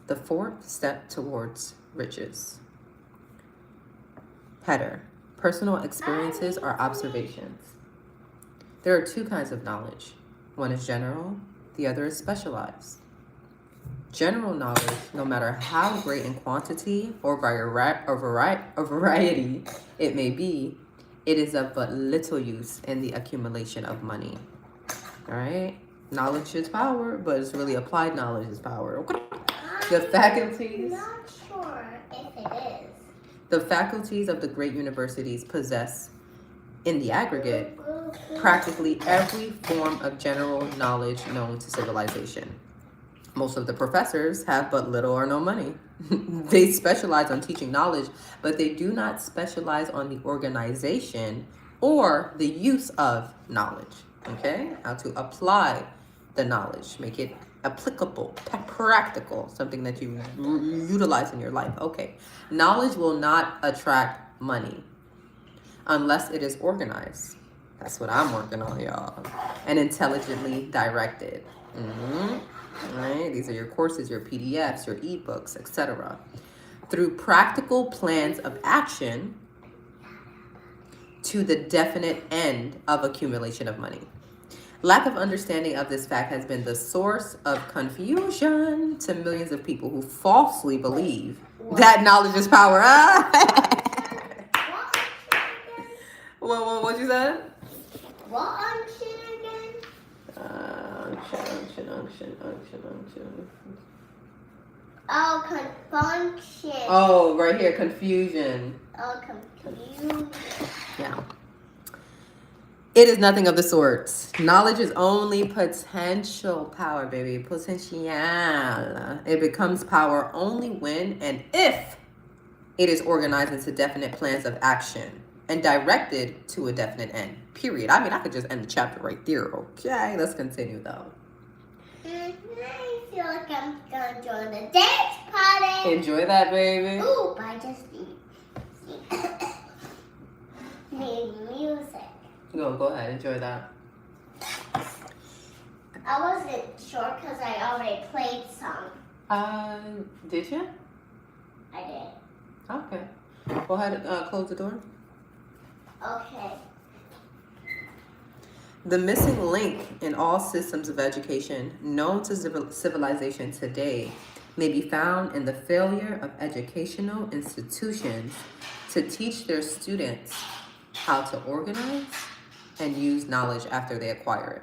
the fourth step towards riches. Header. Personal experiences or observations. There are two kinds of knowledge. One is general, the other is specialized. General knowledge, no matter how great in quantity or variety it may be, it is of but little use in the accumulation of money. All right? Knowledge is power, but it's really applied knowledge is power. The faculties. I'm not sure if it is. The faculties of the great universities possess, in the aggregate, practically every form of general knowledge known to civilization. Most of the professors have but little or no money. They specialize on teaching knowledge, but they do not specialize on the organization or the use of knowledge. Okay? How to apply the knowledge, make it applicable, practical, something that you utilize in your life. Okay. Knowledge will not attract money unless it is organized. That's what I'm working on, y'all. And intelligently directed. Right? These are your courses, your PDFs, your ebooks, etc. Through practical plans of action to the definite end of accumulation of money. Lack of understanding of this fact has been the source of confusion to millions of people who falsely believe that knowledge is power. What you said? What unction again? Unction. Oh, function. Oh, right here, confusion. Oh, confusion. Yeah. It is nothing of the sort. Knowledge is only potential power, baby. Potential. It becomes power only when and if it is organized into definite plans of action and directed to a definite end. Period. I mean, I could just end the chapter right there. Okay, let's continue though. I feel like I'm gonna join the dance party. Enjoy that, baby. Ooh, but I just need music. Go ahead, enjoy that. I wasn't sure because I already played some. Did you? I did. Okay. Go ahead and close the door. Okay. The missing link in all systems of education known to civilization today may be found in the failure of educational institutions to teach their students how to organize and use knowledge after they acquire it.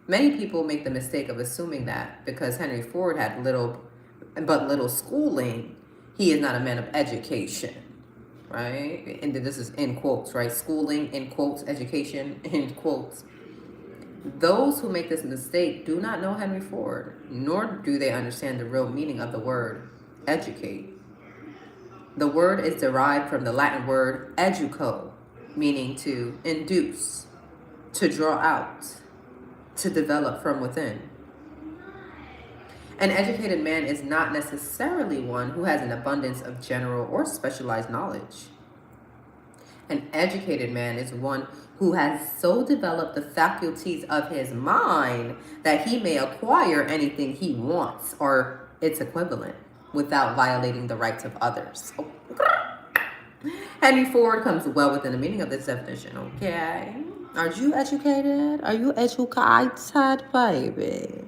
Many people make the mistake of assuming that because Henry Ford had little schooling, he is not a man of education, right? And this is in quotes, right? Schooling, in quotes, education, in quotes. Those who make this mistake do not know Henry Ford, nor do they understand the real meaning of the word educate. The word is derived from the Latin word educo, meaning to induce, to draw out, to develop from within. An educated man is not necessarily one who has an abundance of general or specialized knowledge. An educated man is one who has so developed the faculties of his mind that he may acquire anything he wants or its equivalent without violating the rights of others. Henry Ford comes well within the meaning of this definition, okay? Are you educated? Are you educated, baby?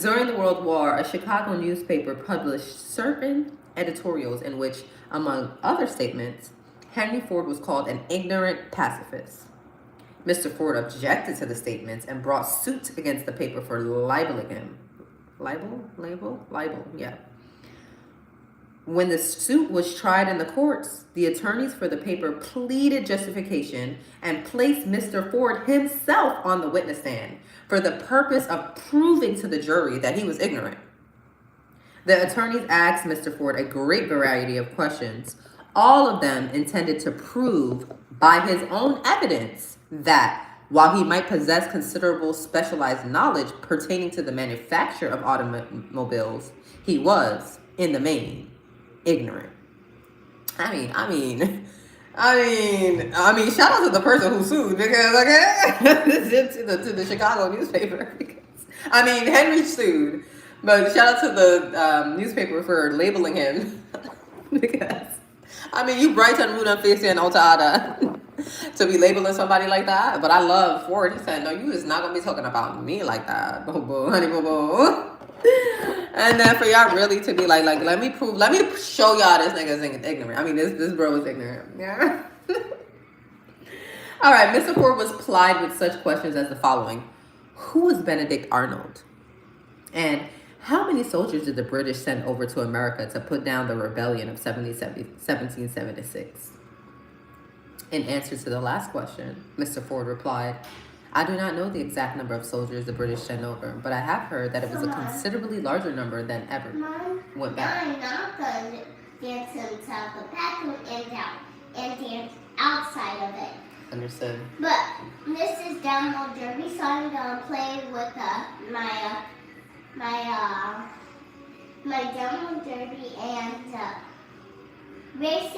During the World War, a Chicago newspaper published certain editorials in which, among other statements, Henry Ford was called an ignorant pacifist. Mr. Ford objected to the statements and brought suit against the paper for libeling him. Libel, yeah. When the suit was tried in the courts, the attorneys for the paper pleaded justification and placed Mr. Ford himself on the witness stand for the purpose of proving to the jury that he was ignorant. The attorneys asked Mr. Ford a great variety of questions, all of them intended to prove by his own evidence that while he might possess considerable specialized knowledge pertaining to the manufacture of automobiles, he was, in the main, ignorant. I mean, shout out to the person who sued because, okay, to the Chicago newspaper. Because, Henry sued But shout out to the newspaper for labeling him. Because, I mean, you bright and rude and face and Otada to be labeling somebody like that. But I love Ford. He said, no, you is not going to be talking about me like that. Boo boo, honey boo boo. And then for y'all really to be like, let me show y'all this nigga's ignorant. I mean, this bro is ignorant. Yeah. All right, Mr. Ford was plied with such questions as the following. Who is Benedict Arnold? And how many soldiers did the British send over to America to put down the rebellion of 1776? In answer to the last question, Mr. Ford replied, I do not know the exact number of soldiers the British sent over, but I have heard that it was a considerably larger number than ever went back. I'm not going to dance himself the bathroom and dance outside of it. Understood. But this is download derby, so I'm gonna play with my download derby and race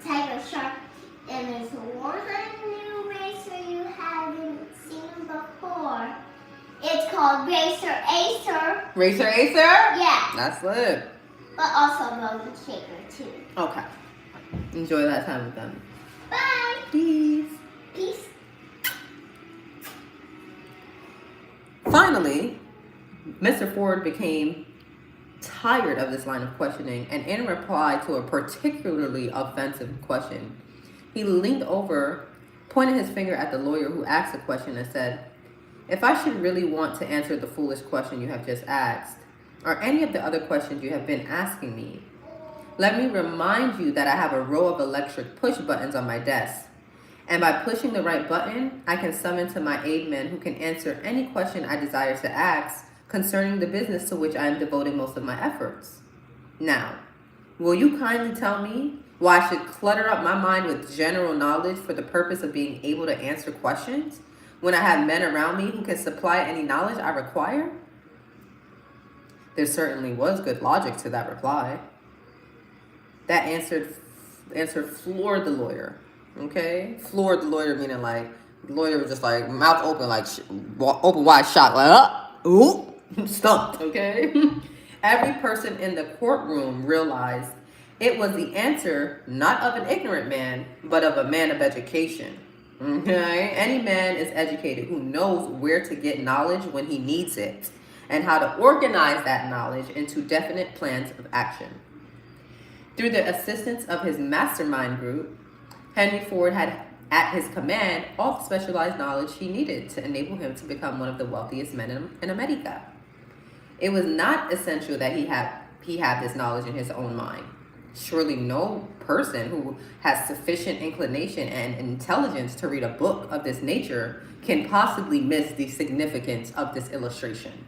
tiger shark. And there's one new racer you haven't seen before. It's called Racer Acer. Racer Acer? Yeah. That's lit. But also Road Shaker too. Okay. Enjoy that time with them. Bye. Peace. Peace. Finally, Mr. Ford became tired of this line of questioning, and in reply to a particularly offensive question, he leaned over, pointed his finger at the lawyer who asked the question, and said, if I should really want to answer the foolish question you have just asked, or any of the other questions you have been asking me, let me remind you that I have a row of electric push buttons on my desk. And by pushing the right button, I can summon to my aid men who can answer any question I desire to ask concerning the business to which I am devoting most of my efforts. Now, will you kindly tell me why I should clutter up my mind with general knowledge for the purpose of being able to answer questions when I have men around me who can supply any knowledge I require? There certainly was good logic to that reply. That answer floored the lawyer. Okay? Floored the lawyer, meaning like, the lawyer was just like, mouth open, like, open wide shot, like, ooh, stumped, okay? Every person in the courtroom realized it was the answer not of an ignorant man, but of a man of education. Okay? Any man is educated who knows where to get knowledge when he needs it, and how to organize that knowledge into definite plans of action. Through the assistance of his mastermind group, Henry Ford had at his command all the specialized knowledge he needed to enable him to become one of the wealthiest men in America. It was not essential that he have this knowledge in his own mind. Surely no person who has sufficient inclination and intelligence to read a book of this nature can possibly miss the significance of this illustration.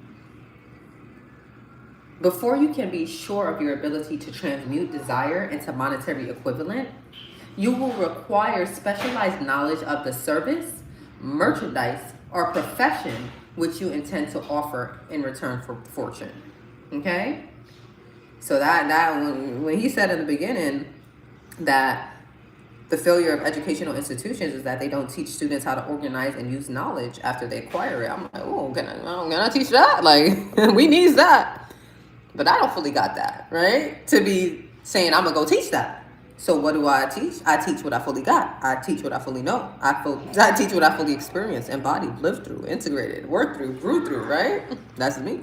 Before you can be sure of your ability to transmute desire into monetary equivalent, you will require specialized knowledge of the service, merchandise, or profession which you intend to offer in return for fortune. Okay? So that when he said in the beginning that the failure of educational institutions is that they don't teach students how to organize and use knowledge after they acquire it. I'm like, oh, can I teach that? Like, we need that. But I don't fully got that, right? To be saying I'm going to go teach that. So what do I teach? I teach what I fully got. I teach what I fully know. I teach what I fully experienced, embodied, lived through, integrated, worked through, grew through, right? That's me.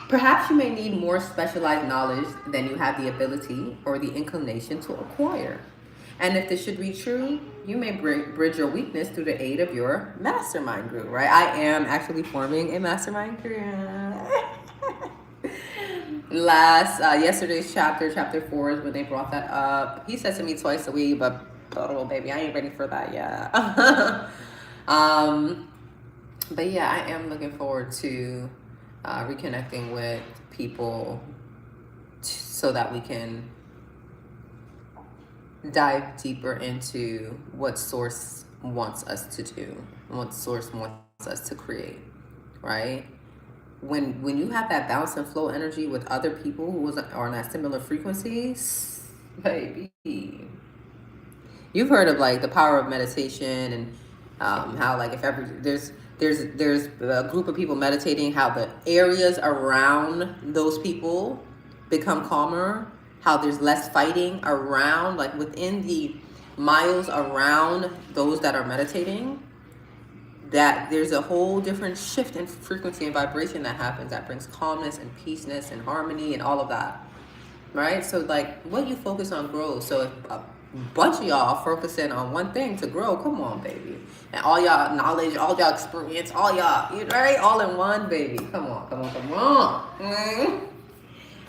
Perhaps you may need more specialized knowledge than you have the ability or the inclination to acquire. And if this should be true, you may bridge your weakness through the aid of your mastermind group, right? I am actually forming a mastermind group. Yesterday's chapter 4 is when they brought that up. He said to me twice a week, but oh baby, I ain't ready for that yet. But yeah, I am looking forward to reconnecting with people so that we can dive deeper into what Source wants us to do, what Source wants us to create, right? When you have that bounce and flow energy with other people who are on that similar frequencies, baby, you've heard of like the power of meditation and how like if ever there's there's a group of people meditating, how the areas around those people become calmer, how there's less fighting around, like within the miles around those that are meditating, that there's a whole different shift in frequency and vibration that happens that brings calmness and peaceness and harmony and all of that, right? So like what you focus on grows. So if a bunch of y'all focusing on one thing to grow, come on, baby. And all y'all knowledge, all y'all experience, all y'all, right? All in one, baby. Come on, come on, come on.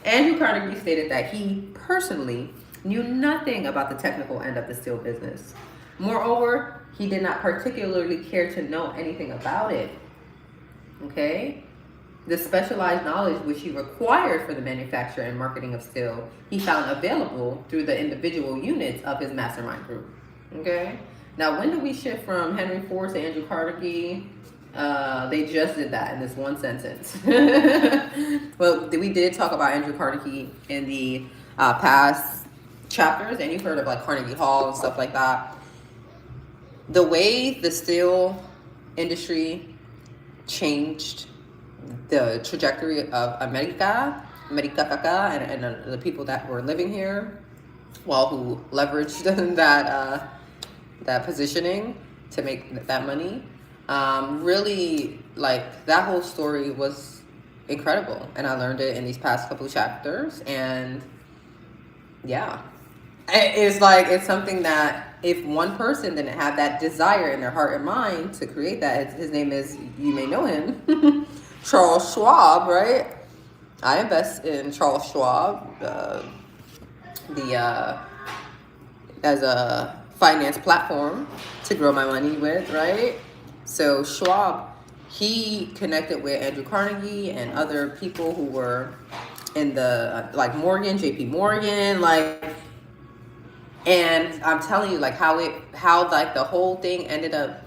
Andrew Carnegie stated that he personally knew nothing about the technical end of the steel business. Moreover, he did not particularly care to know anything about it. Okay? The specialized knowledge which he required for the manufacture and marketing of steel, he found available through the individual units of his mastermind group. Okay? Now, when did we shift from Henry Ford to Andrew Carnegie? They just did that in this one sentence. Well, we did talk about Andrew Carnegie in the past chapters, and you've heard of like Carnegie Hall and stuff like that. The way the steel industry changed the trajectory of America, and the people that were living here, well, who leveraged that positioning to make that money, really, like, that whole story was incredible, and I learned it in these past couple of chapters, and yeah, it's like, it's something that if one person didn't have that desire in their heart and mind to create that, his name is, you may know him, Charles Schwab, right? I invest in Charles Schwab, as a finance platform to grow my money with, right? So Schwab, he connected with Andrew Carnegie and other people who were in the, like Morgan, JP Morgan, like, and I'm telling you, like, how like the whole thing ended up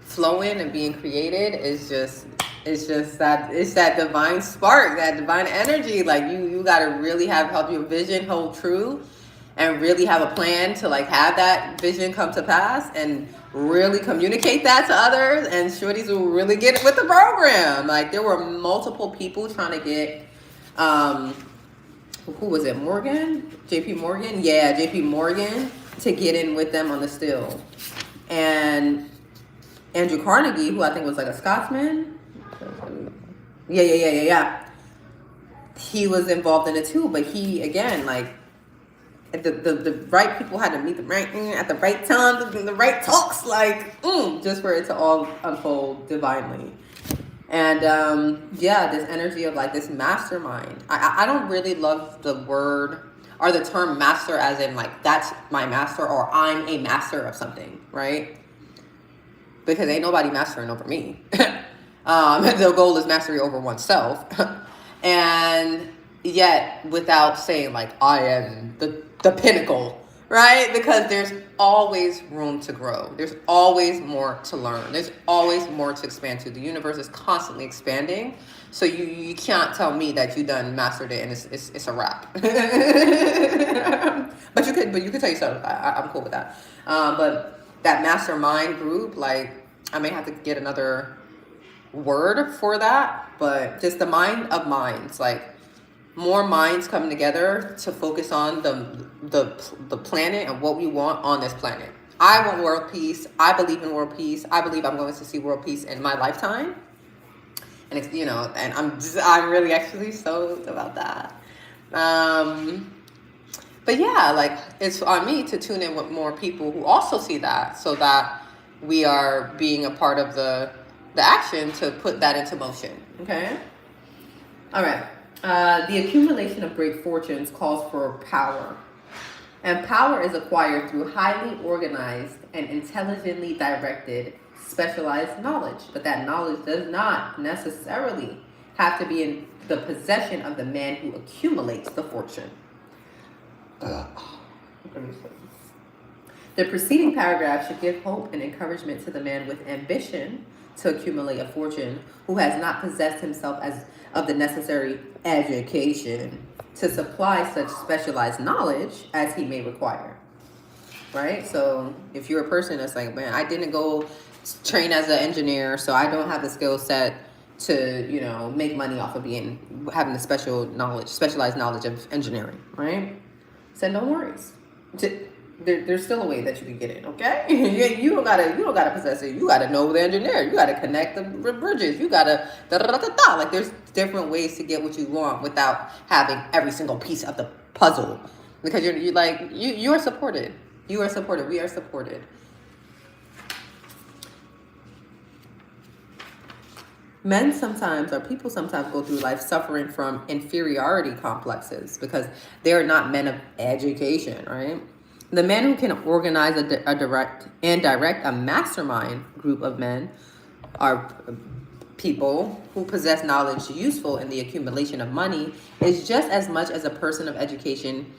flowing and being created is just, it's that divine spark, that divine energy. Like you gotta really help your vision hold true, and really have a plan to like have that vision come to pass, and really communicate that to others, and shorties will really get it with the program. Like there were multiple people trying to get, who was it, Morgan? JP Morgan? Yeah, JP Morgan, to get in with them on the still. And Andrew Carnegie, who I think was like a Scotsman. Yeah. He was involved in it too, but he, again, like, the right people had to meet the right at the right time, the right talks, like, just for it to all unfold divinely. And yeah, this energy of like this mastermind. I don't really love the word or the term master as in like that's my master or I'm a master of something, right? Because ain't nobody mastering over me. The goal is mastery over oneself. And yet without saying like I am the pinnacle, right? Because there's always room to grow. There's always more to learn. There's always more to expand to. The universe is constantly expanding. So you can't tell me that you done mastered it and it's a wrap. But you could tell yourself, I'm cool with that. But that mastermind group, like I may have to get another word for that, but just the mind of minds, like more minds coming together to focus on the planet and what we want on this planet. I want world peace. I believe in world peace. I believe I'm going to see world peace in my lifetime. And it's, you know, and I'm really actually stoked about that. But yeah, like it's on me to tune in with more people who also see that, so that we are being a part of the action to put that into motion. Okay. All right. The accumulation of great fortunes calls for power. And power is acquired through highly organized and intelligently directed specialized knowledge. But that knowledge does not necessarily have to be in the possession of the man who accumulates the fortune. The preceding paragraph should give hope and encouragement to the man with ambition to accumulate a fortune who has not possessed himself of the necessary education to supply such specialized knowledge as he may require. Right? So if you're a person that's like, man, I didn't go trained as an engineer, so I don't have the skill set to, make money off of having the specialized knowledge of engineering, right? So no worries. There's still a way that you can get it, okay? you don't gotta possess it. You gotta know the engineer. You gotta connect the bridges. You gotta da. Like there's different ways to get what you want without having every single piece of the puzzle. Because you are supported. You are supported. We are supported. People sometimes go through life suffering from inferiority complexes because they're not men of education, right? The men who can organize a direct a mastermind group of men are people who possess knowledge useful in the accumulation of money is just as much as a person of education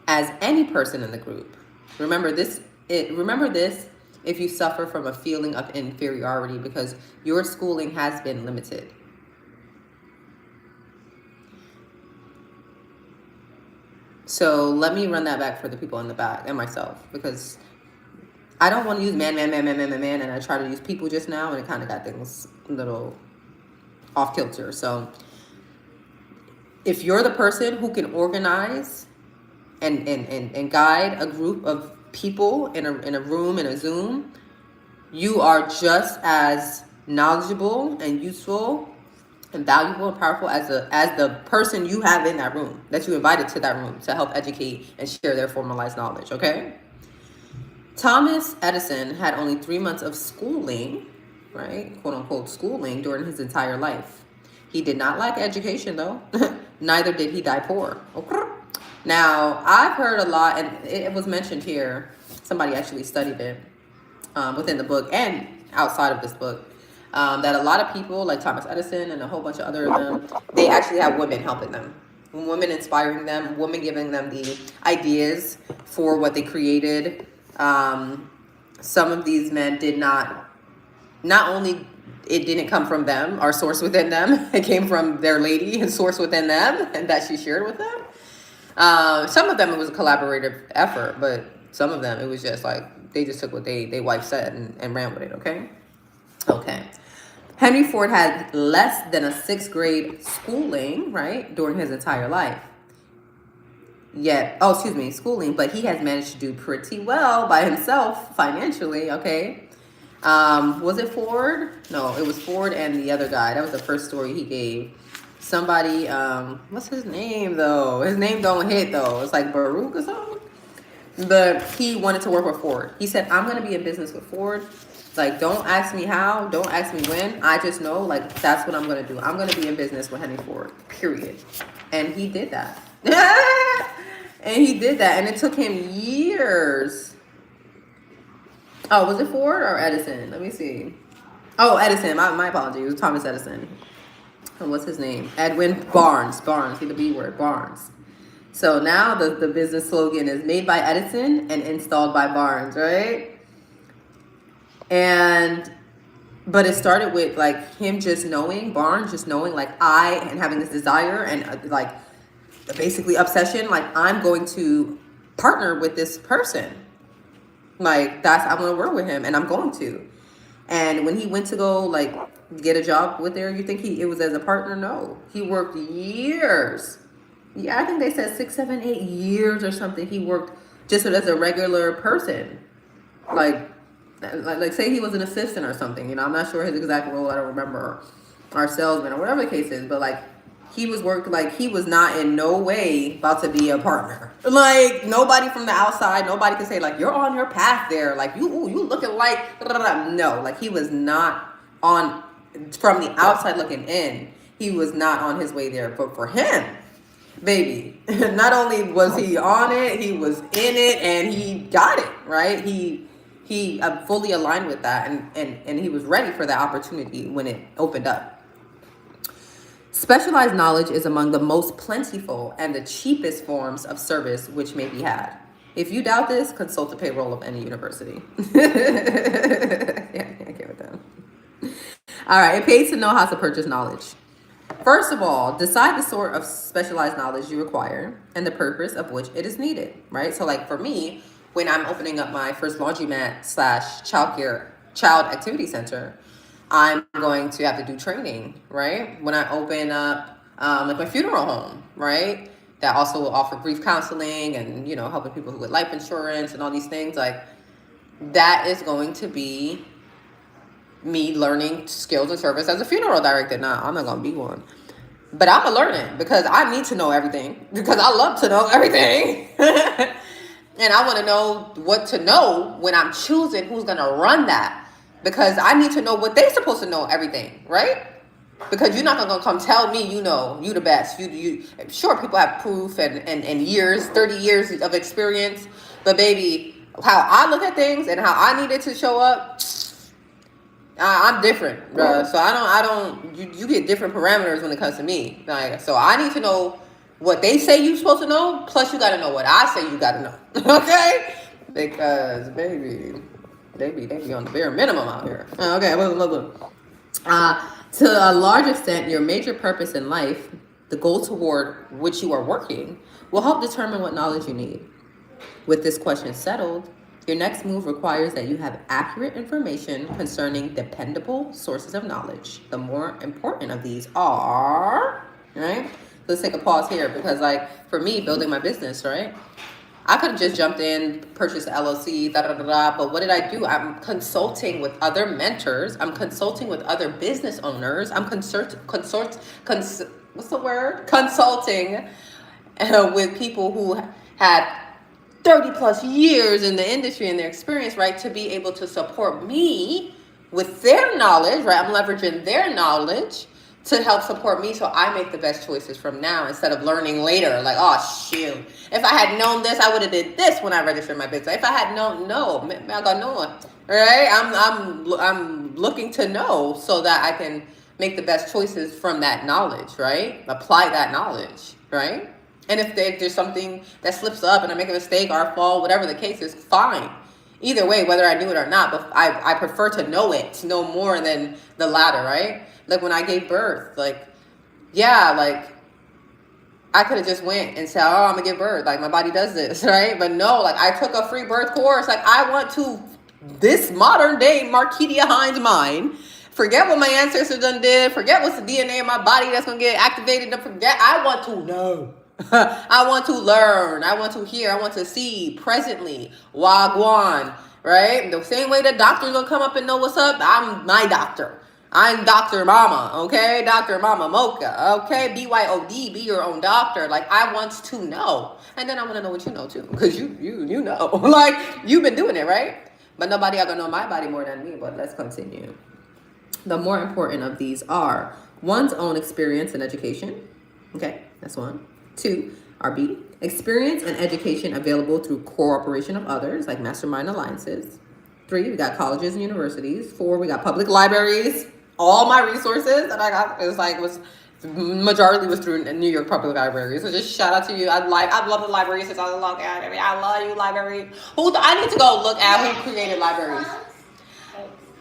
as any person in the group. Remember this if you suffer from a feeling of inferiority because your schooling has been limited. So let me run that back for the people in the back and myself, because I don't want to use man, and I try to use people just now, and it kind of got things a little off kilter. So if you're the person who can organize and guide a group of people in a room, in a Zoom, you are just as knowledgeable and useful and valuable and powerful as the person you have in that room, that you invited to that room to help educate and share their formalized knowledge, okay? Thomas Edison had only 3 months of schooling, right, quote unquote schooling, during his entire life. He did not lack education though. Neither did he die poor. Okay. Now, I've heard a lot, and it was mentioned here, somebody actually studied it within the book and outside of this book, that a lot of people like Thomas Edison and a whole bunch of other of them, they actually have women helping them. Women inspiring them, women giving them the ideas for what they created. Some of these men did not only it didn't come from them or source within them, it came from their lady and source within them, and that she shared with them. Some of them it was a collaborative effort, but some of them it was just like they just took what they wife said and ran with it. Okay. Henry Ford had less than a 6th grade schooling, right, during his entire life. Schooling, but he has managed to do pretty well by himself financially, okay? Was it Ford? No, it was Ford and the other guy. That was the first story he gave. Somebody, what's his name though? His name don't hit though. It's like Baruch or something. But he wanted to work with Ford. He said, I'm going to be in business with Ford. Like, don't ask me how, don't ask me when. I just know, like, that's what I'm going to do. I'm going to be in business with Henry Ford, period. And he did that. And it took him years. Oh, was it Ford or Edison? Let me see. Oh, Edison. My apologies. It was Thomas Edison. And what's his name? Edwin Barnes. See the B word, Barnes. So now the business slogan is made by Edison and installed by Barnes, right? But it started with like him just knowing, Barnes just knowing like and having this desire and like basically obsession, like I'm going to partner with this person. Like I'm going to work with him and I'm going to. And when he went to go like get a job with her, you think it was as a partner? No, he worked years. Yeah, I think they said 6, 7, 8 years or something. He worked just as a regular person. Like say he was an assistant or something, I'm not sure his exact role, I don't remember, or salesman or whatever the case is, but like he was not in no way about to be a partner. Like nobody from the outside, nobody could say like you're on your path there, like you looking like no, like he was not on, from the outside looking in, he was not on his way there. But for him, baby, not only was he on it, he was in it and he got it, right? He fully aligned with that and he was ready for that opportunity when it opened up. Specialized knowledge is among the most plentiful and the cheapest forms of service which may be had. If you doubt this, consult the payroll of any university. Yeah, I can't with that. All right, it pays to know how to purchase knowledge. First of all, decide the sort of specialized knowledge you require and the purpose of which it is needed, right? So like for me, when I'm opening up my first laundromat / childcare child activity center, I'm going to have to do training, right? When I open up like my funeral home, right? That also will offer grief counseling and, you know, helping people with life insurance and all these things. Like, that is going to be me learning skills and service as a funeral director. Now, I'm not going to be one. But I'm going to learn it because I need to know everything, because I love to know everything. And I want to know what to know when I'm choosing who's going to run that, because I need to know what they're supposed to know everything, right? Because you're not going to come tell me, you know, you the best. You sure, people have proof and years, 30 years of experience. But baby, how I look at things and how I need it to show up, I'm different, bruh. So you get different parameters when it comes to me. Like, so I need to know what they say you're supposed to know, plus you got to know what I say you got to know. Okay? Because, baby, they be on the bare minimum out here. Okay, look. To a large extent, your major purpose in life, the goal toward which you are working, will help determine what knowledge you need. With this question settled, your next move requires that you have accurate information concerning dependable sources of knowledge. The more important of these are, right? Let's take a pause here, because, like, for me, building my business, right? I could have just jumped in, purchased the LLC, but what did I do? I'm consulting with other mentors. I'm consulting with other business owners. I'm consulting with people who had 30 plus years in the industry and their experience, right? To be able to support me with their knowledge, right? I'm leveraging their knowledge to help support me, so I make the best choices from now instead of learning later. Like, oh shoot, if I had known this, I would have did this when I registered my business. If I had known, I got no one, right? I'm looking to know so that I can make the best choices from that knowledge, right? Apply that knowledge, right? And if there's something that slips up and I make a mistake or I fall, whatever the case is, fine. Either way, whether I knew it or not, but I prefer to know it, to know more than the latter, right? Like when I gave birth, like, yeah, like I could have just went and said, oh, I'm gonna give birth. Like, my body does this, right? But no, like, I took a free birth course. Like, I want to, this modern day Marketia Hines mind, forget what my ancestors done did, forget what's the DNA in my body that's gonna get activated, I want to know. I want to learn. I want to hear. I want to see presently. Wagwan, right? The same way the doctor's gonna come up and know what's up, I'm my doctor. I'm Dr. Mama, okay? Dr. Mama Moka, okay? BYOD, be your own doctor. Like, I want to know. And then I want to know what you know, too. Because you know. Like, you've been doing it, right? But nobody ever know my body more than me. But let's continue. The more important of these are one's own experience and education. Okay, that's one. 2, RB, experience and education available through cooperation of others, like mastermind alliances. 3, we got colleges and universities. 4, we got public libraries. All my resources that I got majority was through New York Public Library. So just shout out to you. I've loved the library since I was a long time. I love you, library. I need to go look at who created libraries.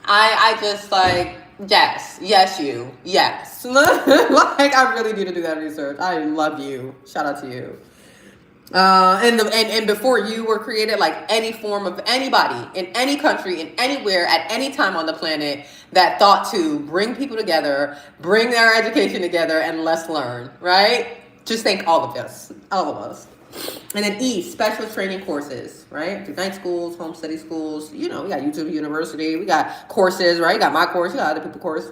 I just like, yes, you, yes. Like, I really need to do that research. I love you. Shout out to you. And before you were created, like any form of anybody in any country, in anywhere, at any time on the planet that thought to bring people together, bring their education together, and let's learn, right? Just thank all of us. And then E, special training courses, right? Through night schools, home study schools, we got YouTube University, we got courses, right? You got my course, you got other people's course.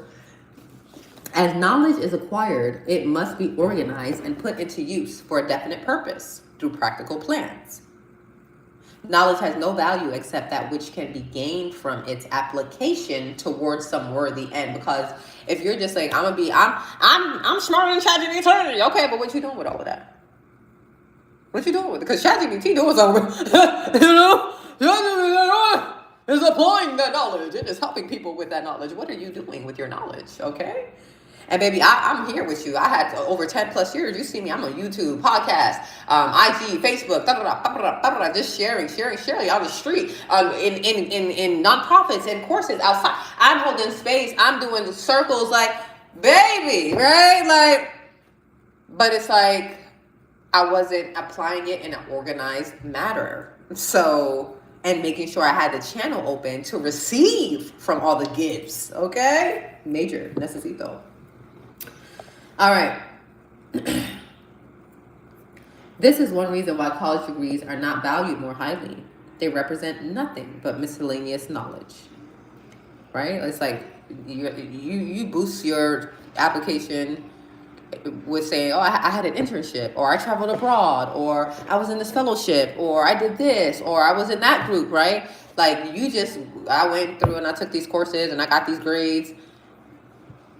As knowledge is acquired, it must be organized and put into use for a definite purpose through practical plans. Knowledge has no value except that which can be gained from its application towards some worthy end. Because if you're just like, I'm smarter than ChatGPT, okay, but what you doing with all of that? What you doing with it? Because ChatGPT doing something. Is applying that knowledge. It is helping people with that knowledge. What are you doing with your knowledge? Okay. And baby, I'm here with you. I had over 10 plus years. You see me, I'm on YouTube, podcast, IG, Facebook, just sharing on the street, in nonprofits and courses outside. I'm holding space. I'm doing circles, like, baby, right? Like, but it's like, I wasn't applying it in an organized manner. So and making sure I had the channel open to receive from all the gifts. Okay? Major. Necesito. All right. This is one reason why college degrees are not valued more highly. They represent nothing but miscellaneous knowledge. Right? It's like you boost your application with saying, oh, I had an internship, or I traveled abroad, or I was in this fellowship, or I did this, or I was in that group, right? Like I went through and I took these courses and I got these grades.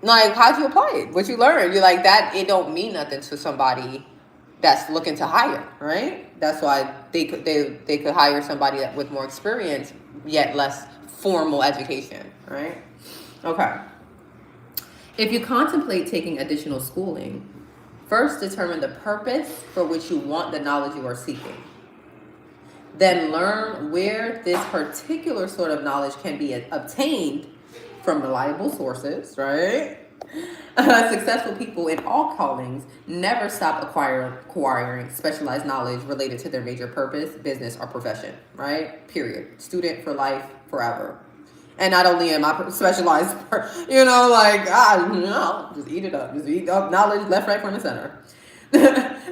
Like, how'd you apply it? What you learned? You're like, that, it don't mean nothing to somebody that's looking to hire, right? That's why they could hire somebody with more experience, yet less formal education, right? Okay. If you contemplate taking additional schooling, first determine the purpose for which you want the knowledge you are seeking. Then learn where this particular sort of knowledge can be obtained from reliable sources, right? Successful people in all callings never stop acquiring specialized knowledge related to their major purpose, business, or profession, right? Period. Student for life, forever. And not only am I specialized, just eat it up. Just eat up knowledge left, right, front, and center.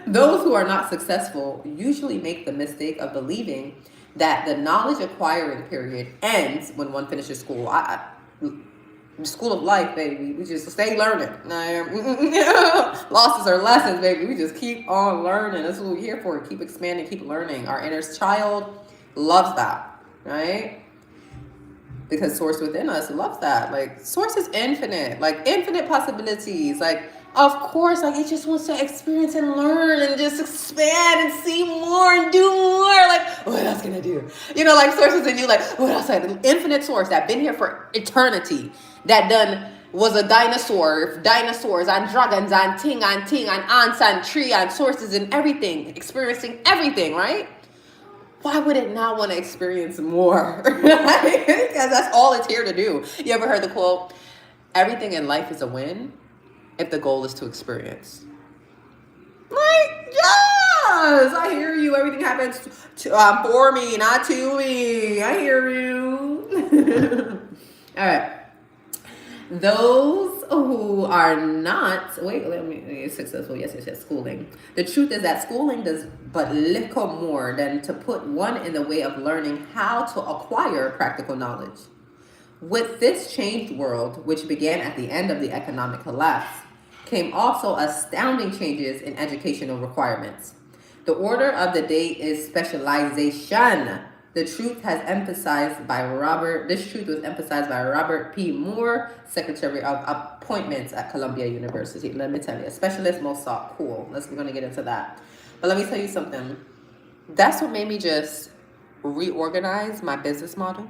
Those who are not successful usually make the mistake of believing that the knowledge acquiring period ends when one finishes school. School of life, baby. We just stay learning. Losses are lessons, baby. We just keep on learning. That's what we're here for. Keep expanding, keep learning. Our inner child loves that, right? Because source within us loves that. Like, source is infinite. Like, infinite possibilities. Like, of course, like, it just wants to experience and learn and just expand and see more and do more. Like, what else can I do? Like, sources in you, like, what else? Infinite source that been here for eternity. That done was a dinosaur. Dinosaurs and dragons and ting and ants and tree and sources and everything. Experiencing everything, right? Why would it not want to experience more? Because that's all it's here to do. You ever heard the quote, everything in life is a win if the goal is to experience? Like, yes, I hear you. Everything happens for me, not to me. I hear you. All right. Those who are not, successful, yes, schooling. The truth is that schooling does but little more than to put one in the way of learning how to acquire practical knowledge. With this changed world, which began at the end of the economic collapse, came also astounding changes in educational requirements. The order of the day is specialization. This truth was emphasized by Robert P. Moore, Secretary of Appointments at Columbia University. Let me tell you, a specialist most sought. Cool. We're going to get into that. But let me tell you something. That's what made me just reorganize my business model.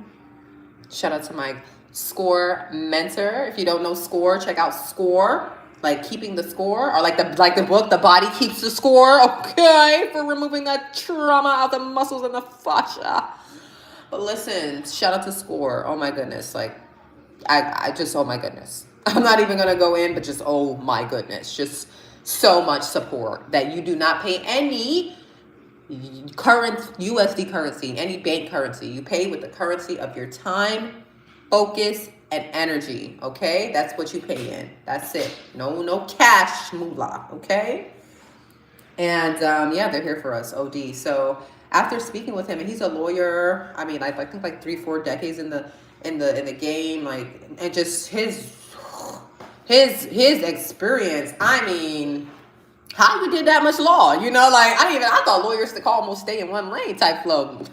Shout out to my SCORE mentor. If you don't know SCORE, check out SCORE. Like keeping the score, or like the book, The Body Keeps the Score, okay, for removing that trauma out the muscles and the fascia. But listen, shout out to SCORE. Oh my goodness, like I just, oh my goodness. I'm not even gonna go in, but just, oh my goodness, just so much support that you do not pay any current USD currency, any bank currency. You pay with the currency of your time, focus, and energy, okay? That's what you pay in. That's it. No cash moolah, okay? And they're here for us, OD. So after speaking with him, and he's a lawyer. I mean, I think like 3-4 decades in the game, like, and just his experience. I mean, how you did that much law? I thought lawyers could almost stay in one lane type flow.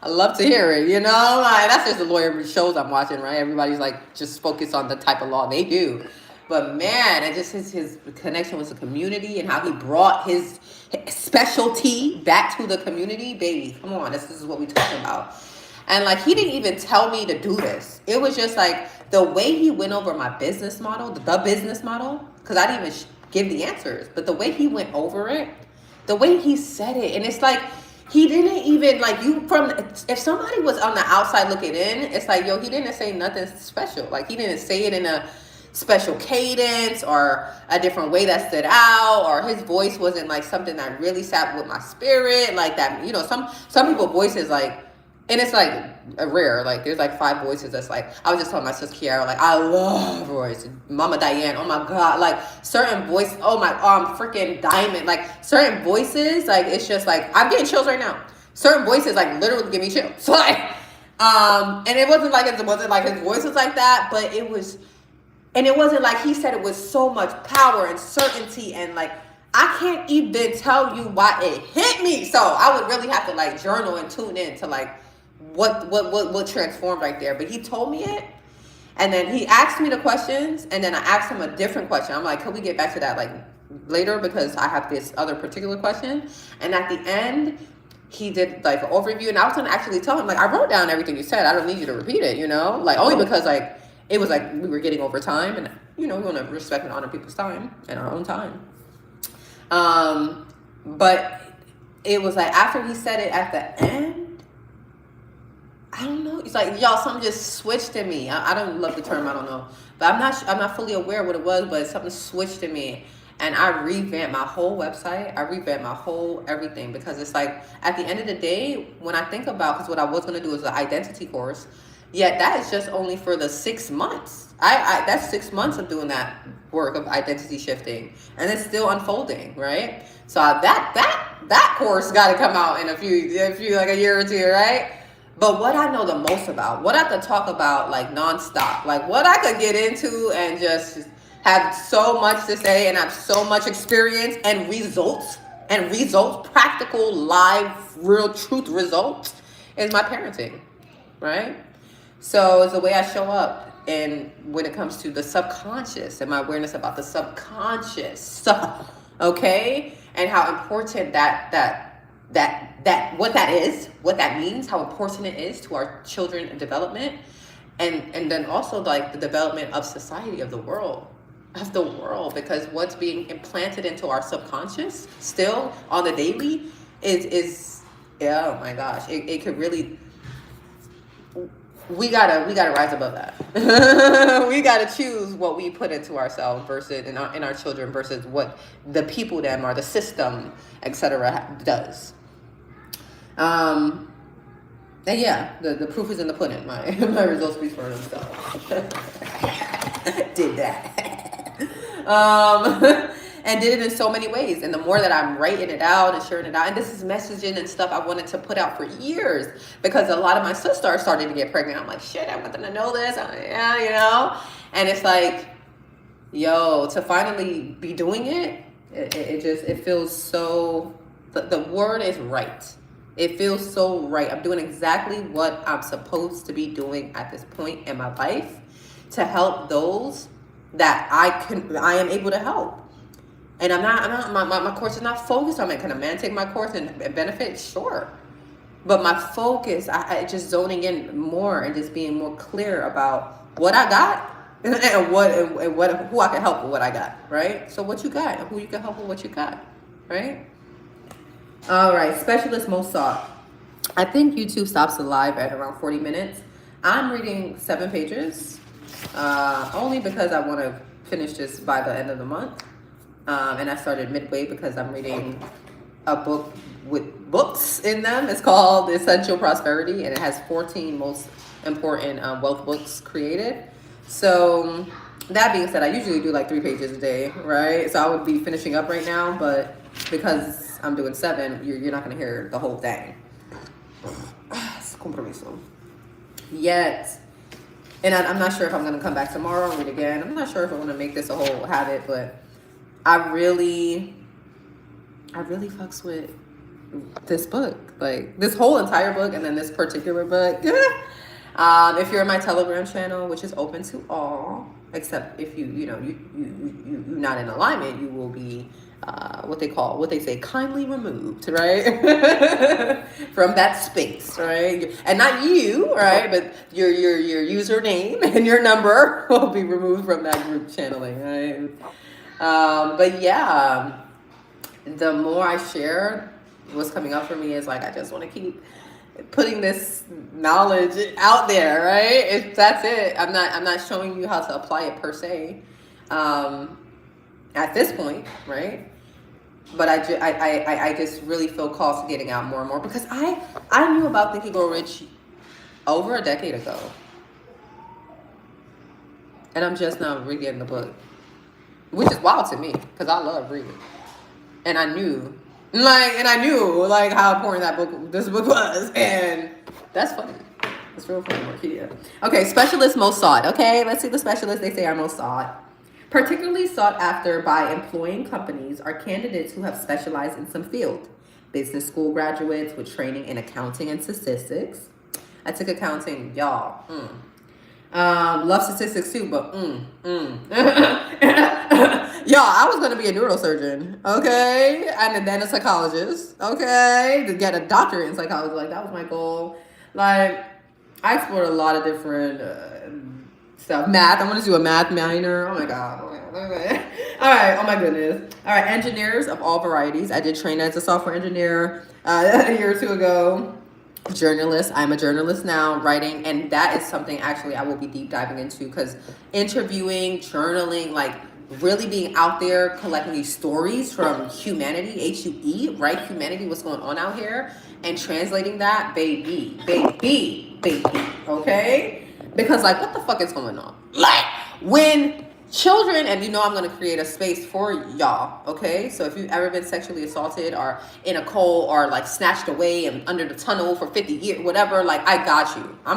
I love to hear it, like that's just the lawyer shows I'm watching, right? Everybody's like just focused on the type of law they do. But man, it just his connection with the community and how he brought his specialty back to the community, baby. Come on, this is what we're talking about. And like, he didn't even tell me to do this. It was just like the way he went over my business model, the business model, because I didn't even give the answers, but the way he went over it, the way he said it, and it's like, he didn't even, like, if somebody was on the outside looking in, it's like, he didn't say nothing special. Like, he didn't say it in a special cadence or a different way that stood out, or his voice wasn't like something that really sat with my spirit, like that. Some people's voices, like, And it's like a rare, like there's like 5 voices that's like, I was just telling my sister Kiara, like I love voice. Mama Diane, oh my God, like certain voice, oh my, freaking Diamond, like certain voices, like it's just like, I'm getting chills right now. Certain voices like literally give me chills. Like, and it wasn't like his voice was like that, but it was, and it wasn't like he said it with so much power and certainty, and like, I can't even tell you why it hit me. So I would really have to like journal and tune in to like, what transformed right there. But he told me it, and then he asked me the questions, and then I asked him a different question. I'm like, could we get back to that like later, because I have this other particular question. And at the end he did like an overview, and I was gonna actually tell him like, I wrote down everything you said, I don't need you to repeat it, like only because like it was like we were getting over time, and we want to respect and honor people's time and our own time. But it was like after he said it at the end, I don't know. It's like, y'all, something just switched in me. I don't love the term, I don't know. But I'm not fully aware what it was, but something switched in me. And I revamped my whole website. I revamped my whole everything, because it's like, at the end of the day, when I think about, because what I was going to do is an identity course, yet that is just only for the 6 months. That's 6 months of doing that work of identity shifting. And it's still unfolding, right? So that course got to come out in a few like a year or two, right? But what I know the most about, what I could talk about like nonstop, like what I could get into and just have so much to say and have so much experience and results, practical, live, real truth results, is my parenting, right? So it's the way I show up, and when it comes to the subconscious and my awareness about the subconscious, okay, and how important that what that is, what that means, how important it is to our children development, and then also like the development of society, of the world, because what's being implanted into our subconscious still on the daily is oh my gosh, it could really, we gotta rise above that. We gotta choose what we put into ourselves versus in our children versus what the people them or the system, etc. does. And yeah, the proof is in the pudding. My results speak for themselves. Did that. And did it in so many ways. And the more that I'm writing it out and sharing it out, and this is messaging and stuff I wanted to put out for years, because a lot of my sisters are starting to get pregnant. I'm like, shit, I want them to know this. Yeah, And it's like, yo, to finally be doing it, it feels so, the word is right. It feels so right. I'm doing exactly what I'm supposed to be doing at this point in my life to help those that I am able to help. And I'm not my course is not focused on it. Can a man take my course and benefit? Sure. But my focus, I just zoning in more and just being more clear about what I got and who I can help with what I got, right? So what you got, who you can help with what you got, right? All right, specialist most sought. I think YouTube stops the live at around 40 minutes. I'm reading 7 pages, only because I want to finish this by the end of the month. And I started midway because I'm reading a book with books in them. It's called Essential Prosperity, and it has 14 most important wealth books created. So that being said, I usually do like 3 pages a day, right? So I would be finishing up right now, but because I'm doing 7, you're not going to hear the whole thing. Compromiso. Yet. And I'm not sure if I'm going to come back tomorrow and read again. I'm not sure if I want to make this a whole habit, but I really fucks with this book. Like, this whole entire book and then this particular book. If you're in my Telegram channel, which is open to all, except if you're not in alignment, you will be what they say, kindly removed, right? From that space, right? And not you, right? But your username and your number will be removed from that group channeling, right? But yeah, the more I share, what's coming up for me is like, I just want to keep putting this knowledge out there, right? That's it. I'm not showing you how to apply it per se, at this point, right? but I just really feel called to getting out more and more because I knew about Think and Grow Rich over a decade ago, and I'm just now reading the book, which is wild to me because I love reading, and I knew like how important this book was, and that's funny. It's real funny, Marquita. Okay, specialists most sought. Okay, let's see the specialists they say are most sought. Particularly sought after by employing companies are candidates who have specialized in some field. Business school graduates with training in accounting and statistics. I took accounting, y'all. Love statistics too, but y'all, I was gonna be a neurosurgeon, okay, and then a psychologist, okay, to get a doctorate in psychology. Like that was my goal. Like I explored a lot of different stuff. Math. I want to do a math minor. Oh my god. All right. Oh my goodness. All right. Engineers of all varieties. I did train as a software engineer a year or two ago. Journalist. I'm a journalist now, writing, and that is something actually I will be deep diving into because interviewing, journaling, like really being out there collecting these stories from humanity, HUE, right? Humanity, what's going on out here, and translating that, baby, okay? Because like, what the fuck is going on? Like, when children, and I'm going to create a space for y'all, okay? So if you've ever been sexually assaulted or in a cold or like snatched away and under the tunnel for 50 years, whatever, like I got you. I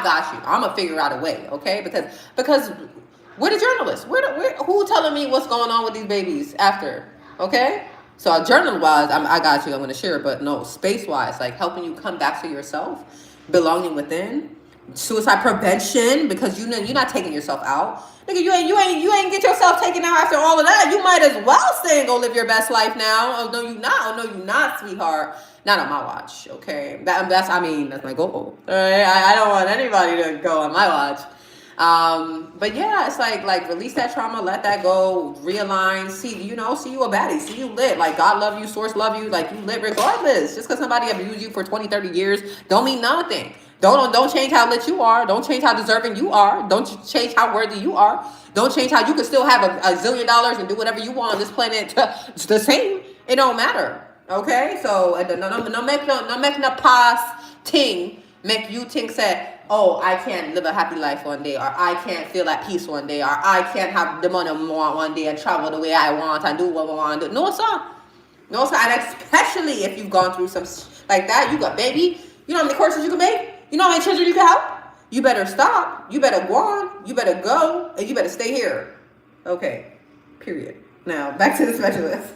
got you. I'm going to figure out a way, okay? Because we're the journalists. Who telling me what's going on with these babies after, okay? So journal-wise, I got you. I'm going to share it, but no, space-wise, like helping you come back to yourself, belonging within, suicide prevention, because you're not taking yourself out. Nigga, you ain't get yourself taken out after all of that. You might as well stay and go live your best life now. Oh no, you not. Oh no, you not, sweetheart. Not on my watch, okay? That's my goal. All right, I don't want anybody to go on my watch. But yeah, it's like release that trauma, let that go, realign, see you a baddie, see you lit, like God love you, source love you, like you lit regardless. Just because somebody abused you for 20, 30 years don't mean nothing. Don't change how lit you are. Don't change how deserving you are. Don't change how worthy you are. Don't change how you can still have a $1 zillion and do whatever you want on this planet. It's the same. It don't matter. Okay? So no make no past thing make you think say, oh, I can't live a happy life one day, or I can't feel at peace one day, or I can't have the money I want one day and travel the way I want and do what I want to do. No, sir. No, sir. And especially if you've gone through some like that, you got baby. You know how many courses you can make? You know how many children you can help? You better stop. You better go on. You better go. And you better stay here. Okay. Period. Now, back to the specialist.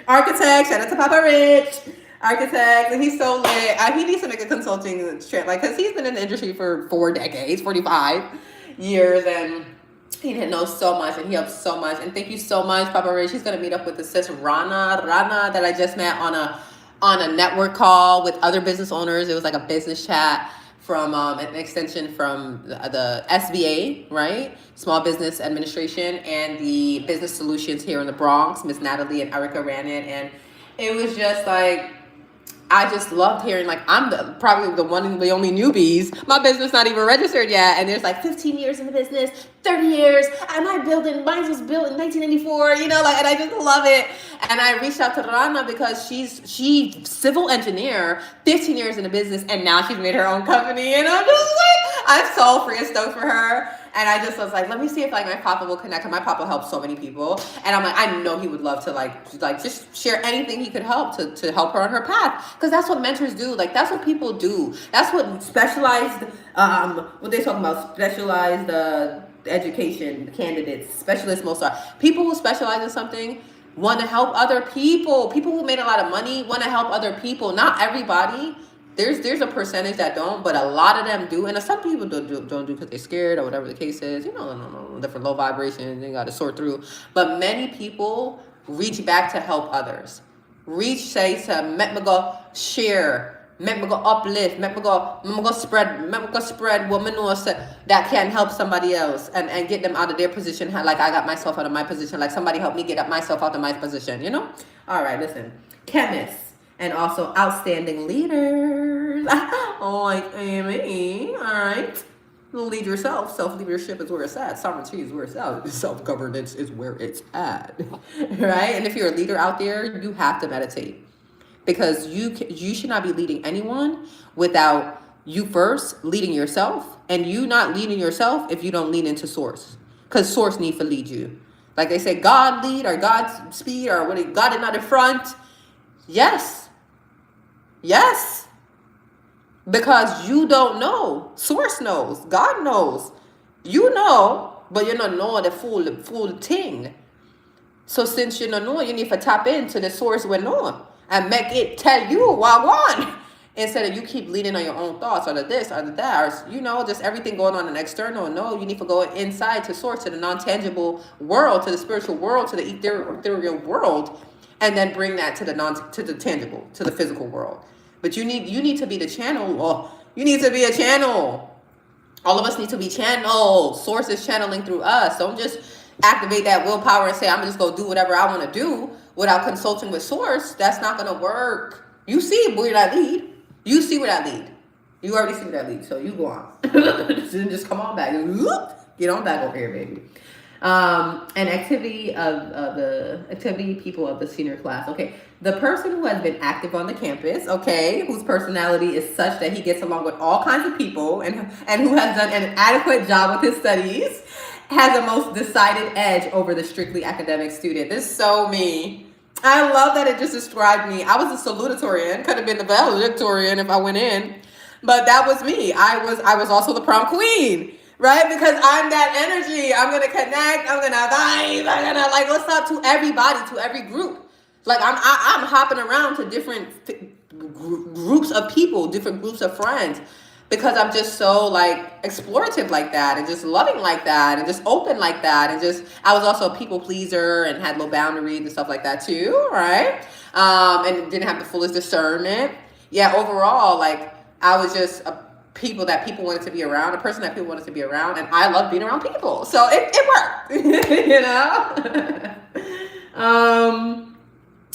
Architect. Shout out to Papa Rich. Architect. And he's so lit. He needs to make a consulting trip. Like, because he's been in the industry for 4 decades, 45 years. And he knows so much. And he helps so much. And thank you so much, Papa Rich. He's going to meet up with the sis Rana that I just met on a network call with other business owners. It was like a business chat from an extension from the SBA, right? Small Business Administration, and the Business Solutions here in the Bronx. Miss Natalie and Erica ran it. And it was just like, I just loved hearing, like, I'm probably the only newbies. My business not even registered yet. And there's like 15 years in the business, 30 years. Mine was built in 1984, and I just love it. And I reached out to Rana because she's civil engineer, 15 years in the business, and now she's made her own company. And I'm just like, I'm so free and stoked for her. And I just was like, let me see if like my papa will connect. And my papa helps so many people. And I'm like, I know he would love to like just share anything he could help to help her on her path. Because that's what mentors do. Like, that's what people do. That's what specialized, what they talking about, specialized education candidates, specialists most are. People who specialize in something want to help other people. People who made a lot of money want to help other people. Not everybody. There's a percentage that don't, but a lot of them do. And some people don't do because they're scared or whatever the case is. Different low vibrations they got to sort through. But many people reach back to help others. Say to make me go share, make me go uplift, make me go spread what me know that can help somebody else and get them out of their position. Like I got myself out of my position. Like somebody helped me get up myself out of my position. All right, listen, chemists. And also outstanding leaders. Oh, like Amy. All right. Lead yourself. Self-leadership is where it's at. Sovereignty is where it's at. Self-governance is where it's at. Right? And if you're a leader out there, you have to meditate. Because you should not be leading anyone without you first leading yourself, and you not leading yourself if you don't lean into source. Because source needs to lead you. Like they say, God lead or God speed or what? God is not in front. Yes. Yes. Because you don't know. Source knows. God knows. You know, but you don't know the full thing. So since you don't know, you need to tap into the source we know and make it tell you what I want. Instead of you keep leaning on your own thoughts or the this or the that, or, you know, just everything going on in external. No, you need to go inside to source, to the non-tangible world, to the spiritual world, to the ethereal world, and then bring that to the tangible, to the physical world. But you need to be the channel. Or you need to be a channel. All of us need to be channeled. Source is channeling through us. Don't just activate that willpower and say, I'm just going to do whatever I want to do without consulting with source. That's not going to work. You see where that lead. You see where that lead. You already see where that lead. So you go on. Just come on back. Get on back over here, baby. An activity of the activity people of the senior class. Okay. The person who has been active on the campus, okay, whose personality is such that he gets along with all kinds of people and who has done an adequate job with his studies, has a most decided edge over the strictly academic student. This is so me. I love that it just described me. I was a salutatorian, could have been the valedictorian if I went in, but that was me. I was also the prom queen, right? Because I'm that energy. I'm gonna connect. I'm gonna vibe. I'm gonna like what's up to everybody, to every group. Like I'm hopping around to different groups of people, different groups of friends. Because I'm just so like explorative like that and just loving like that and just open like that. And just, I was also a people pleaser and had low boundaries and stuff like that too, right? And didn't have the fullest discernment. Yeah, overall, like I was just a people that people wanted to be around, a person that people wanted to be around. And I love being around people. So it worked, you know?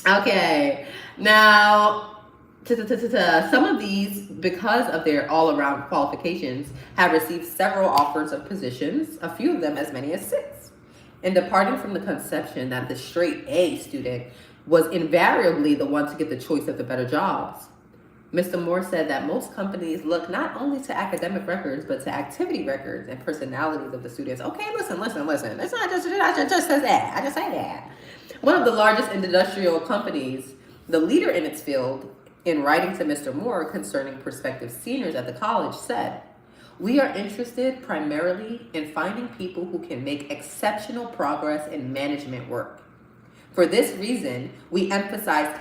Okay, now... Some of these, because of their all-around qualifications, have received several offers of positions, a few of them as many as 6. In departing from the conception that the straight A student was invariably the one to get the choice of the better jobs, Mr. Moore said that most companies look not only to academic records, but to activity records and personalities of the students. Okay, listen. It's not just, I just said that. I just say that. One of the largest industrial companies, the leader in its field, in writing to Mr. Moore concerning prospective seniors at the college, said, "We are interested primarily in finding people who can make exceptional progress in management work. For this reason, we emphasize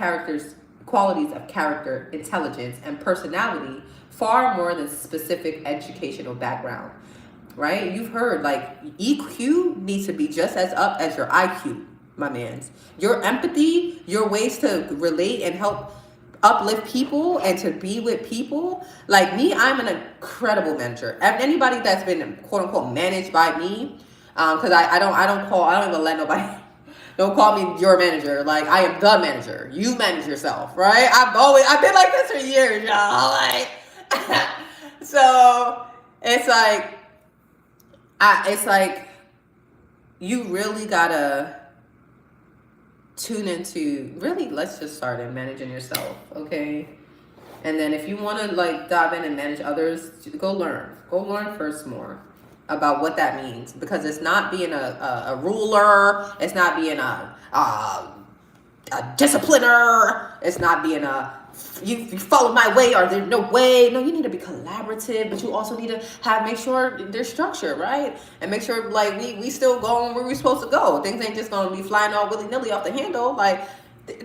qualities of character, intelligence, and personality far more than specific educational background." Right? You've heard like EQ needs to be just as up as your IQ, my mans. Your empathy, your ways to relate and help uplift people and to be with people. Like me, I'm an incredible manager. Anybody that's been quote unquote managed by me, because I don't even let nobody don't call me your manager. Like I am the manager. You manage yourself, right? I've been like this for years, y'all. Like so it's like you really gotta tune into, really, let's just start in managing yourself, okay? And then if you want to like dive in and manage others, go learn first more about what that means, because it's not being a ruler, it's not being a discipliner, it's not being you follow my way or there's no way. No, you need to be collaborative, but you also need to make sure there's structure, right? And make sure like we still going where we're supposed to go. Things ain't just gonna be flying all willy-nilly off the handle. Like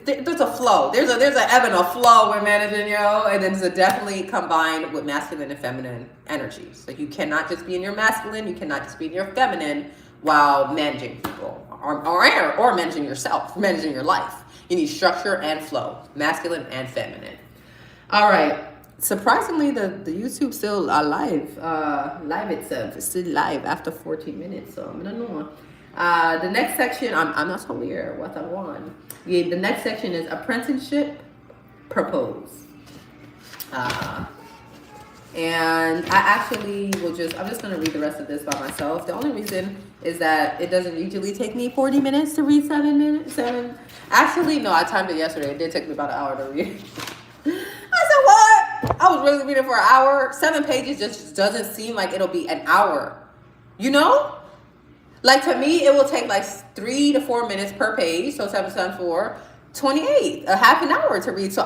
there's a flow. There's an ebb and a flow when managing, and then it's definitely combined with masculine and feminine energies. Like you cannot just be in your masculine, you cannot just be in your feminine while managing people or managing yourself, managing your life. You need structure and flow, masculine and feminine. All right. Surprisingly, the YouTube still live. Live itself. It's still live after 14 minutes. So I'm gonna know. The next section, I'm not so weird what I want. Yeah, the next section is apprenticeship propose. And I actually I'm just going to read the rest of this by myself. The only reason is that it doesn't usually take me 40 minutes to read 7 minutes. Actually, no, I timed it yesterday. It did take me about an hour to read. I said, what? I was really reading for an hour. 7 pages just doesn't seem like it'll be an hour. You know? Like, to me, it will take like 3 to 4 minutes per page. So 7 times 4, 28. A half an hour to read. So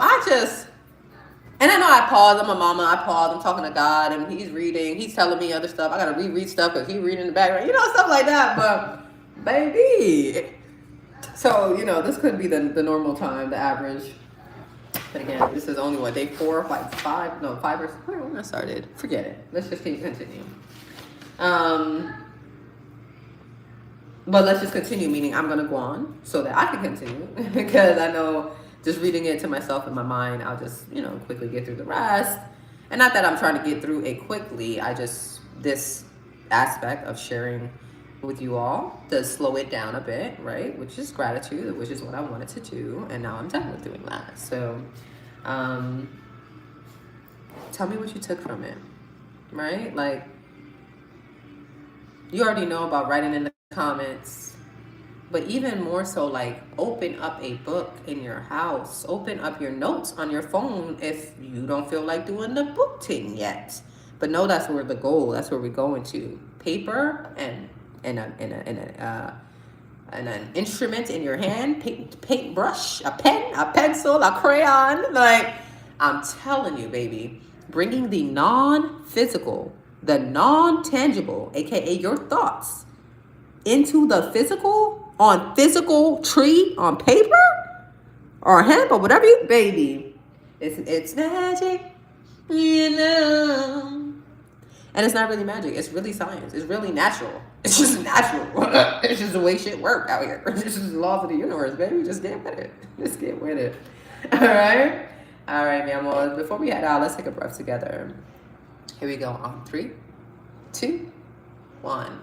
and I know I pause. I'm a mama. I pause. I'm talking to God, and He's reading. He's telling me other stuff. I gotta reread stuff because He's reading in the background. You know, stuff like that. But baby, so this could be the normal time, the average. But again, this is only what, day 4, like 5? No, 5 or when I started. Forget it. Let's just continue. But let's just continue. Meaning, I'm gonna go on so that I can continue because I know. Just reading it to myself in my mind, I'll just, quickly get through the rest. And not that I'm trying to get through it quickly. This aspect of sharing with you all does slow it down a bit, right? Which is gratitude, which is what I wanted to do. And now I'm done with doing that. So, tell me what you took from it, right? Like, you already know about writing in the comments. But even more so, like, open up a book in your house. Open up your notes on your phone if you don't feel like doing the book thing yet. But no, that's where the goal. That's where we're going to. Paper and an instrument in your hand, paintbrush, a pen, a pencil, a crayon. Like, I'm telling you, baby, bringing the non-physical, the non-tangible, aka your thoughts, into the physical. On physical tree, on paper, or hemp, or whatever baby. It's magic, And it's not really magic. It's really science. It's really natural. It's just natural. It's just the way shit work out here. It's just the laws of the universe, baby. Just get with it. Just get with it. All right? All right, mi amor. Before we head out, let's take a breath together. Here we go. On 3, 2, 1.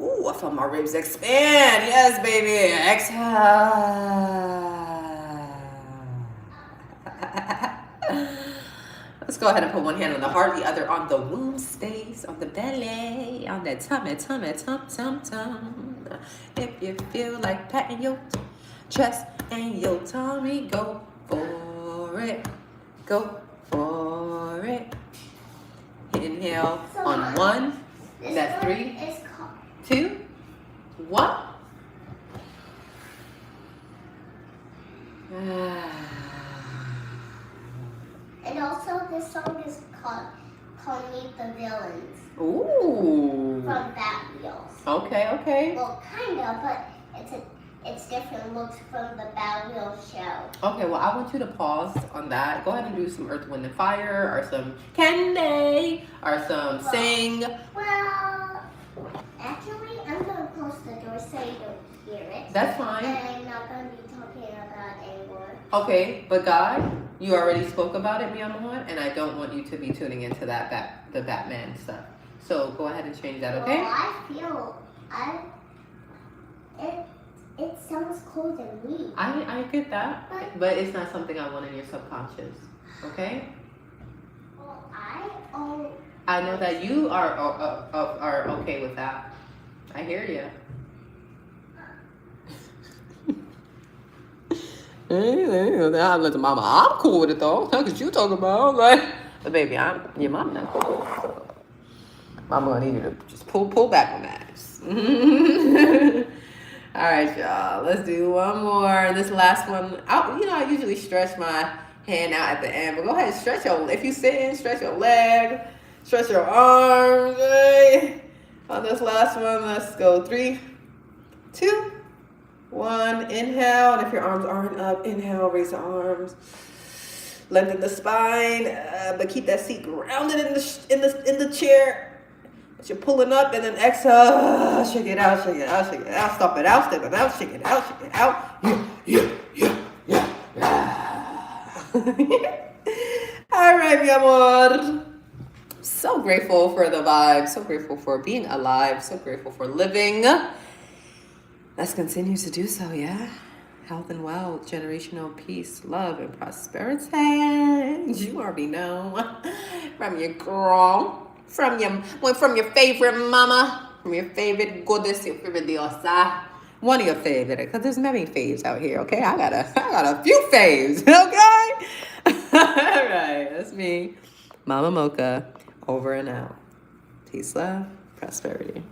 Ooh, I felt my ribs expand. Yes, baby. Exhale. Let's go ahead and put one hand on the heart, the other on the womb space, on the belly, on that tummy. If you feel like patting your chest and your tummy, go for it. Go for it. Inhale on 1. That's 3. 2, 1. And also, this song is called Meet the Villains. Ooh. From Bat Wheels. Okay. Well, kind of, but it's different looks from the Bat Wheels show. Okay, well, I want you to pause on that. Go ahead and do some Earth, Wind, and Fire, or some Candy, or some Sing. Well, actually, I'm going to close the door so you don't hear it. That's fine. And I'm not going to be talking about it anymore. Okay, but God, you already spoke about it, mi amor, and I don't want you to be tuning into the Batman stuff. So go ahead and change that, okay? Well, it sounds cool to me. I get that, but it's not something I want in your subconscious, okay? Well, I know that you are okay with that. I hear you. I'm like, mama, I'm cool with it though. How could you talk about? But baby, your mom not cool. So mama gonna need you to just pull back on that. All right, y'all. Let's do one more. This last one, I usually stretch my hand out at the end, but go ahead and stretch if you sit in, stretch your leg, stretch your arms. Right? On this last one, let's go 3, 2, 1. Inhale, and if your arms aren't up, inhale, raise the arms, lengthen the spine, but keep that seat grounded in the chair. But you're pulling up, and then exhale, shake it out, shake it out, shake it out, stop it out, step it out, shake it out, shake it out. All right, mi amor. So grateful for the vibe, so grateful for being alive, so grateful for living. Let's continue to do so, yeah? health and wealth, generational peace, love, and prosperity. You already know. From your girl, from your favorite mama, from your favorite goddess, your favorite diosa. One of your favorite, because there's many faves out here, okay? I got a few faves, okay? All right, that's me, Mama Mocha, over and out. Peace, love, prosperity.